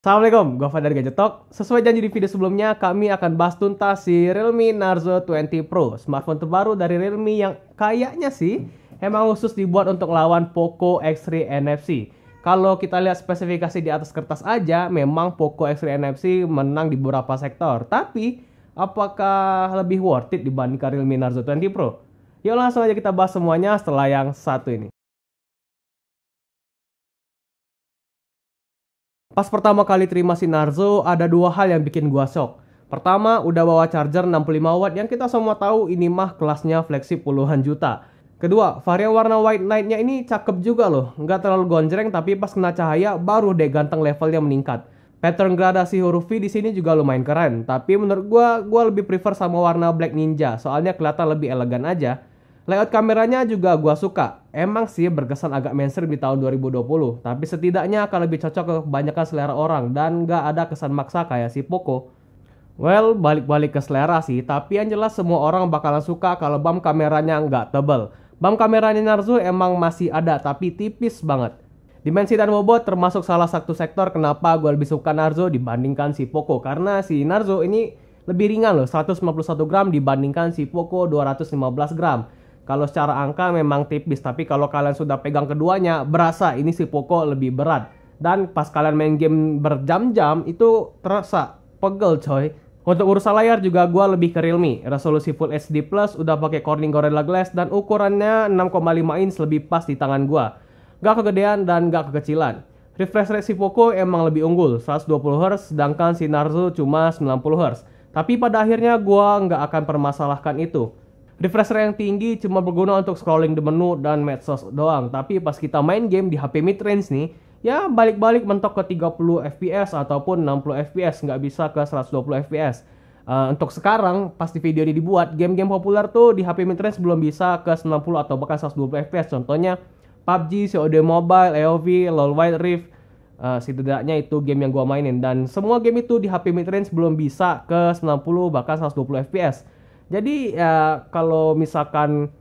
Assalamualaikum, gue Fadar Gadget Talk. Sesuai janji di video sebelumnya, kami akan bahas tuntas si Realme Narzo 20 Pro, smartphone terbaru dari Realme yang kayaknya sih emang khusus dibuat untuk lawan Poco X3 NFC. Kalau kita lihat spesifikasi di atas kertas aja, memang Poco X3 NFC menang di beberapa sektor. Tapi, apakah lebih worth it dibandingkan Realme Narzo 20 Pro? Yuk langsung aja kita bahas semuanya setelah yang satu ini. Pas pertama kali terima si Narzo, ada dua hal yang bikin gua shock. Pertama, udah bawa charger 65 watt yang kita semua tahu ini mah kelasnya flagship puluhan juta. Kedua, varian warna white night-nya ini cakep juga loh. Nggak terlalu gonjreng, tapi pas kena cahaya baru deh ganteng levelnya meningkat. Pattern gradasi huruf V di sini juga lumayan keren. Tapi menurut gua lebih prefer sama warna black ninja. Soalnya kelihatan lebih elegan aja. Layout kameranya juga gua suka. Emang sih berkesan agak mainstream di tahun 2020, tapi setidaknya akan lebih cocok ke kebanyakan selera orang dan nggak ada kesan maksa kayak si Poco. Well, balik-balik ke selera sih, tapi yang jelas semua orang bakalan suka kalau bump kameranya nggak tebel. Bump kameranya Narzo emang masih ada, tapi tipis banget. Dimensi dan bobot termasuk salah satu sektor kenapa gue lebih suka Narzo dibandingkan si Poco. Karena si Narzo ini lebih ringan loh, 191 gram dibandingkan si Poco 215 gram. Kalau secara angka memang tipis, tapi kalau kalian sudah pegang keduanya, berasa ini si Poco lebih berat. Dan pas kalian main game berjam-jam, itu terasa pegel coy. Untuk urusan layar juga gue lebih ke Realme. Resolusi Full HD Plus, udah pakai Corning Gorilla Glass, dan ukurannya 6,5 inch lebih pas di tangan gue. Gak kegedean dan gak kekecilan. Refresh rate si Poco emang lebih unggul, 120Hz, sedangkan si Narzo cuma 90Hz. Tapi pada akhirnya gue nggak akan permasalahkan itu. Refresh rate yang tinggi cuma berguna untuk scrolling di menu dan medsos doang. Tapi pas kita main game di HP mid-range nih, ya balik-balik mentok ke 30 fps ataupun 60 fps, nggak bisa ke 120 fps. Untuk sekarang, pas di video ini dibuat, game-game populer tuh di HP mid-range belum bisa ke 90 atau bahkan 120 fps. Contohnya PUBG, COD Mobile, AOV, LoL Wild Rift. Setidaknya itu game yang gua mainin. Dan semua game itu di HP mid-range belum bisa ke 90 bahkan 120 fps. Jadi ya kalau misalkan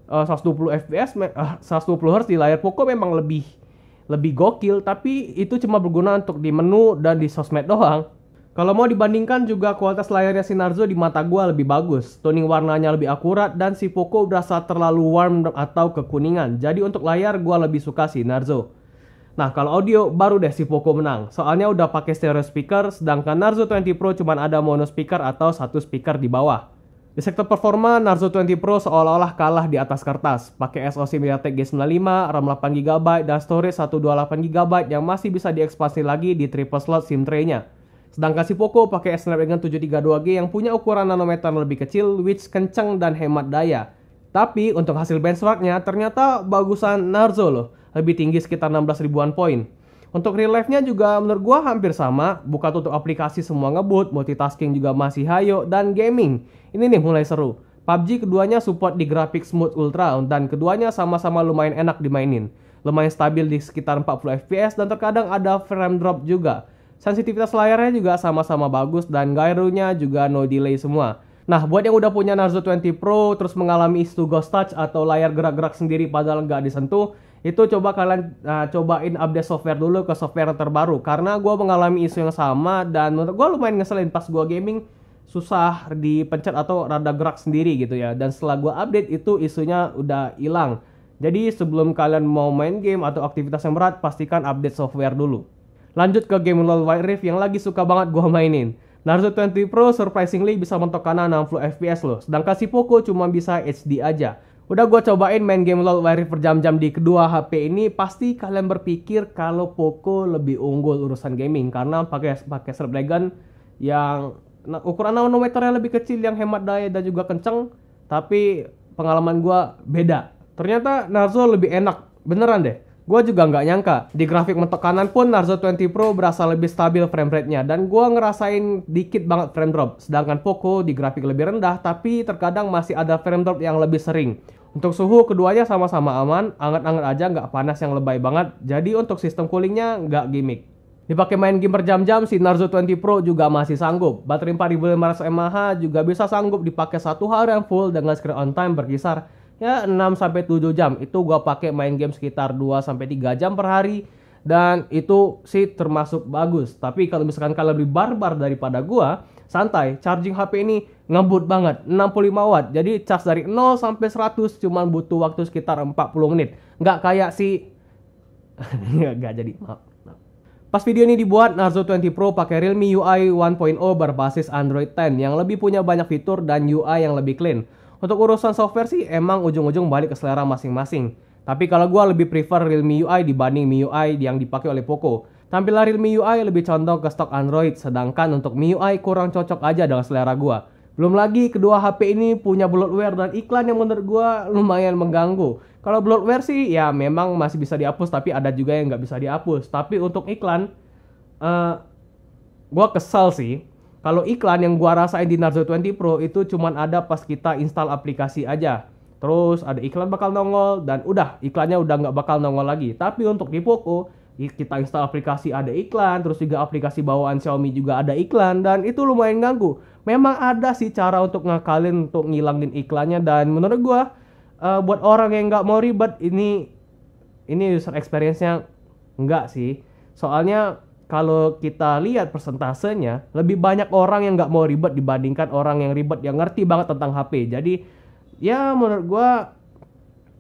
120 fps, 120 Hz di layar Poco memang lebih gokil, tapi itu cuma berguna untuk di menu dan di sosmed doang. Kalau mau dibandingkan juga kualitas layarnya si Narzo di mata gua lebih bagus. Toning warnanya lebih akurat dan si Poco berasa terlalu warm atau kekuningan. Jadi untuk layar gua lebih suka si Narzo. Nah, kalau audio baru deh si Poco menang. Soalnya udah pakai stereo speaker, sedangkan Narzo 20 Pro cuma ada mono speaker atau satu speaker di bawah. Di sektor performa, Narzo 20 Pro seolah-olah kalah di atas kertas. Pakai SoC MediaTek G95, RAM 8GB, dan storage 128GB yang masih bisa diekspansi lagi di triple slot SIM tray-nya. Sedangkan si Poco pakai Snapdragon 732G yang punya ukuran nanometer lebih kecil, which kenceng dan hemat daya. Tapi untuk hasil benchmarknya ternyata bagusan Narzo loh, lebih tinggi sekitar 16 ribuan poin. Untuk real life-nya juga menurut gua hampir sama, buka tutup aplikasi semua ngebut, multitasking juga masih hayo, dan gaming. Ini nih mulai seru. PUBG keduanya support di grafik smooth ultra, dan keduanya sama-sama lumayan enak dimainin. Lumayan stabil di sekitar 40 fps, dan terkadang ada frame drop juga. Sensitivitas layarnya juga sama-sama bagus, dan gyro-nya juga no delay semua. Nah, buat yang udah punya Narzo 20 Pro, terus mengalami isu ghost touch atau layar gerak-gerak sendiri padahal nggak disentuh, itu coba kalian cobain update software dulu ke software terbaru. Karena gue mengalami isu yang sama dan menurut gue lumayan ngeselin pas gue gaming susah dipencet atau rada gerak sendiri gitu ya. Dan setelah gue update itu isunya udah hilang. Jadi sebelum kalian mau main game atau aktivitas yang berat, pastikan update software dulu. Lanjut ke game LoL Wild Rift yang lagi suka banget gue mainin. Narzo 20 Pro surprisingly bisa mentok kanan 60 fps loh. Sedangkan si Poco cuma bisa HD aja. Udah gue cobain main game LoL Wild Rift berjam-jam di kedua HP ini, pasti kalian berpikir kalau Poco lebih unggul urusan gaming karena pakai Snapdragon yang ukuran nanometernya lebih kecil, yang hemat daya dan juga kenceng. Tapi pengalaman gue beda. Ternyata Narzo lebih enak, beneran deh. Gue juga nggak nyangka. Di grafik mentok kanan pun Narzo 20 Pro berasa lebih stabil frame rate-nya. Dan gue ngerasain dikit banget frame drop. Sedangkan Poco di grafik lebih rendah, tapi terkadang masih ada frame drop yang lebih sering. Untuk suhu keduanya sama-sama aman, anget-anget aja, nggak panas yang lebay banget. Jadi untuk sistem coolingnya nggak gimmick. Dipakai main game berjam-jam, si Narzo 20 Pro juga masih sanggup. Baterai 4500 mAh juga bisa sanggup dipakai satu hari yang full dengan screen on time berkisar ya 6-7 jam. Itu gua pakai main game sekitar 2-3 jam per hari. Dan itu sih termasuk bagus. Tapi kalau misalkan kalian lebih barbar daripada gua, santai, charging HP ini ngebut banget, 65 watt. Jadi charge dari 0 sampai 100 cuman butuh waktu sekitar 40 menit. Nggak kayak si nggak jadi, maaf. Pas video ini dibuat, Narzo 20 Pro pakai Realme UI 1.0 berbasis Android 10 yang lebih punya banyak fitur dan UI yang lebih clean. Untuk urusan software sih emang ujung-ujung balik ke selera masing-masing. Tapi kalau gua lebih prefer Realme UI dibanding MIUI yang dipakai oleh Poco. Tampilan Realme UI lebih condong ke stok Android, sedangkan untuk MIUI kurang cocok aja dengan selera gua. Belum lagi kedua HP ini punya bloatware dan iklan yang menurut gua lumayan mengganggu. Kalau bloatware sih ya memang masih bisa dihapus, tapi ada juga yang nggak bisa dihapus. Tapi untuk iklan, gua kesal sih. Kalau iklan yang gua rasain di Narzo 20 Pro itu cuman ada pas kita install aplikasi aja. Terus ada iklan bakal nongol dan udah, iklannya udah nggak bakal nongol lagi. Tapi untuk di Poco, kita install aplikasi ada iklan, terus juga aplikasi bawaan Xiaomi juga ada iklan, dan itu lumayan ganggu. Memang ada sih cara untuk ngakalin untuk ngilangin iklannya, dan menurut gua buat orang yang nggak mau ribet ini user experience-nya enggak sih. Soalnya kalau kita lihat persentasenya, lebih banyak orang yang nggak mau ribet dibandingkan orang yang ribet yang ngerti banget tentang HP. Jadi ya menurut gua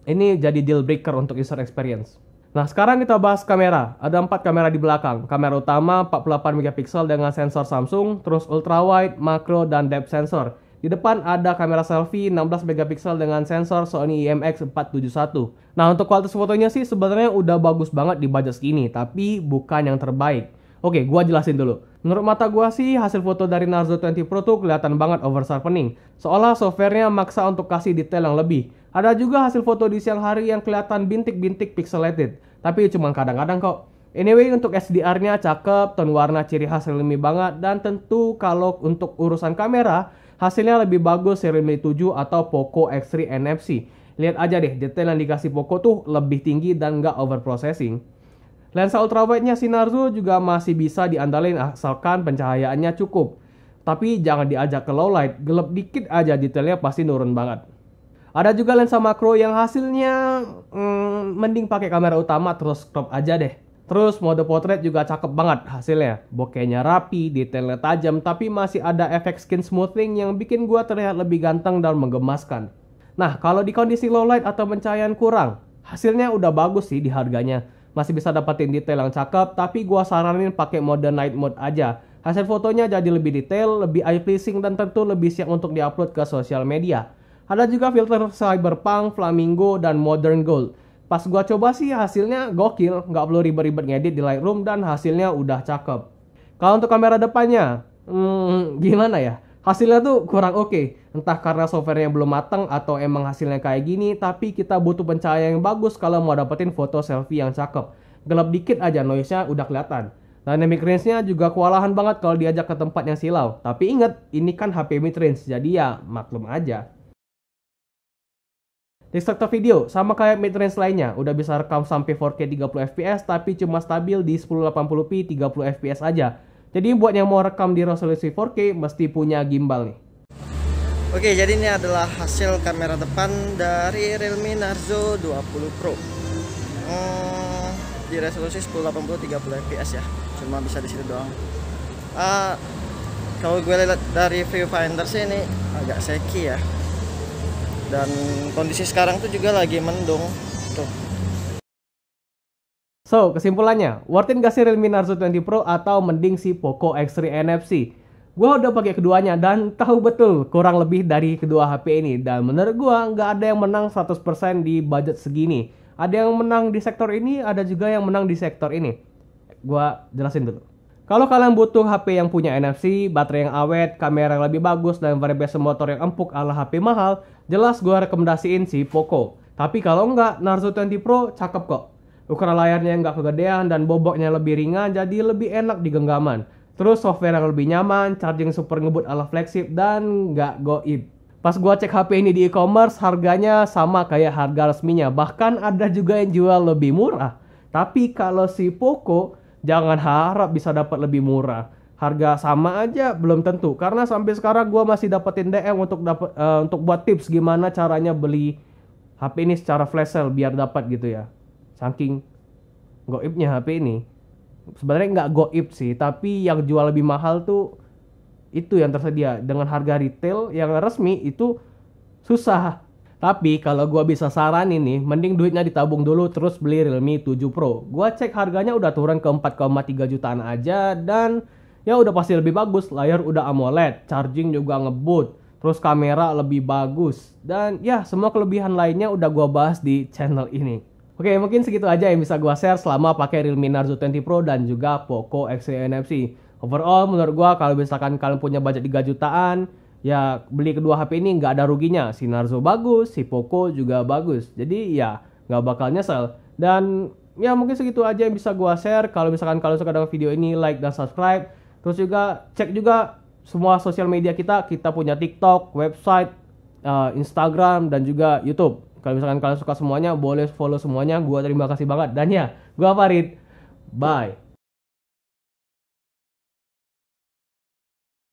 ini jadi deal breaker untuk user experience. Nah, sekarang kita bahas kamera. Ada 4 kamera di belakang. Kamera utama 48 megapiksel dengan sensor Samsung, terus ultra wide, makro, dan depth sensor. Di depan ada kamera selfie 16 megapiksel dengan sensor Sony IMX471. Nah, untuk kualitas fotonya sih sebenarnya udah bagus banget di budget segini, tapi bukan yang terbaik. Oke, gua jelasin dulu. Menurut mata gua sih hasil foto dari Narzo 20 Pro tuh kelihatan banget over sharpening. Seolah softwarenya maksa untuk kasih detail yang lebih. Ada juga hasil foto di siang hari yang kelihatan bintik-bintik pixelated, tapi cuma kadang-kadang kok. Anyway, untuk SDR-nya cakep, tone warna ciri khas Realme banget, dan tentu kalau untuk urusan kamera, hasilnya lebih bagus Realme 7 atau Poco X3 NFC. Lihat aja deh, detail yang dikasih Poco tuh lebih tinggi dan nggak overprocessing. Lensa ultrawide-nya si Narzo juga masih bisa diandalin asalkan pencahayaannya cukup. Tapi jangan diajak ke low light, gelap dikit aja detailnya pasti nurun banget. Ada juga lensa makro yang hasilnya mending pakai kamera utama terus crop aja deh. Terus mode portrait juga cakep banget hasilnya. Bokehnya rapi, detailnya tajam, tapi masih ada efek skin smoothing yang bikin gua terlihat lebih ganteng dan menggemaskan. Nah, kalau di kondisi low light atau pencahayaan kurang, hasilnya udah bagus sih di harganya. Masih bisa dapetin detail yang cakep, tapi gua saranin pakai mode night mode aja. Hasil fotonya jadi lebih detail, lebih eye pleasing, dan tentu lebih siap untuk diupload ke sosial media. Ada juga filter cyberpunk, flamingo, dan modern gold. Pas gua coba sih hasilnya gokil, nggak perlu ribet-ribet ngedit di Lightroom dan hasilnya udah cakep. Kalau untuk kamera depannya, gimana ya? Hasilnya tuh kurang oke. Entah karena softwarenya belum matang atau emang hasilnya kayak gini, tapi kita butuh pencahayaan yang bagus kalau mau dapetin foto selfie yang cakep. Gelap dikit aja noise-nya udah kelihatan. Dynamic range-nya juga kewalahan banget kalau diajak ke tempat yang silau. Tapi inget, ini kan HP mid-range, jadi ya maklum aja. Di struktur video, sama kayak mid-range lainnya, udah bisa rekam sampai 4K 30fps tapi cuma stabil di 1080p 30fps aja. Jadi buat yang mau rekam di resolusi 4K mesti punya gimbal nih. Oke, jadi ini adalah hasil kamera depan dari Realme Narzo 20 Pro. Di resolusi 1080 30fps ya. Cuma bisa di situ doang. Kalau gue lihat dari viewfinder sih ini agak shaky ya. Dan kondisi sekarang tuh juga lagi mendung tuh. So, kesimpulannya, worth it gak sih Realme Narzo 20 Pro atau mending si Poco X3 NFC? Gua udah pakai keduanya dan tahu betul kurang lebih dari kedua HP ini, dan menurut gua nggak ada yang menang 100% di budget segini. Ada yang menang di sektor ini, ada juga yang menang di sektor ini. Gua jelasin dulu. Kalau kalian butuh HP yang punya NFC, baterai yang awet, kamera yang lebih bagus, dan variasi motor yang empuk ala HP mahal, jelas gue rekomendasiin si Poco. Tapi kalau enggak, Narzo 20 Pro cakep kok. Ukuran layarnya nggak kegedean dan bobotnya lebih ringan, jadi lebih enak di genggaman. Terus software yang lebih nyaman, charging super ngebut ala flagship, dan nggak goib. Pas gue cek HP ini di e-commerce, harganya sama kayak harga resminya. Bahkan ada juga yang jual lebih murah. Tapi kalau si Poco, jangan harap bisa dapat lebih murah. Harga sama aja belum tentu. Karena sampai sekarang gue masih dapetin DM untuk buat tips gimana caranya beli HP ini secara flash sale biar dapat gitu ya. Saking goibnya HP ini. Sebenarnya nggak goib sih, tapi yang jual lebih mahal tuh itu yang tersedia dengan harga retail yang resmi itu susah. Tapi kalau gua bisa saranin nih, mending duitnya ditabung dulu terus beli Realme 7 Pro. Gua cek harganya udah turun ke 4,3 jutaan aja dan ya udah pasti lebih bagus. Layar udah AMOLED, charging juga ngebut, terus kamera lebih bagus dan ya semua kelebihan lainnya udah gua bahas di channel ini. Oke, mungkin segitu aja yang bisa gua share selama pakai Realme Narzo 20 Pro dan juga Poco X3 NFC. Overall menurut gua kalau misalkan kalian punya budget 3 jutaan, ya beli kedua HP ini nggak ada ruginya. Si Narzo bagus, si Poco juga bagus. Jadi ya nggak bakal nyesel. Dan ya mungkin segitu aja yang bisa gua share. Kalau misalkan kalian suka dengan video ini, like dan subscribe. Terus juga cek juga semua sosial media kita. Kita punya TikTok, website, Instagram dan juga YouTube. Kalau misalkan kalian suka semuanya, boleh follow semuanya. Gua terima kasih banget. Dan ya, gua Farid. Bye.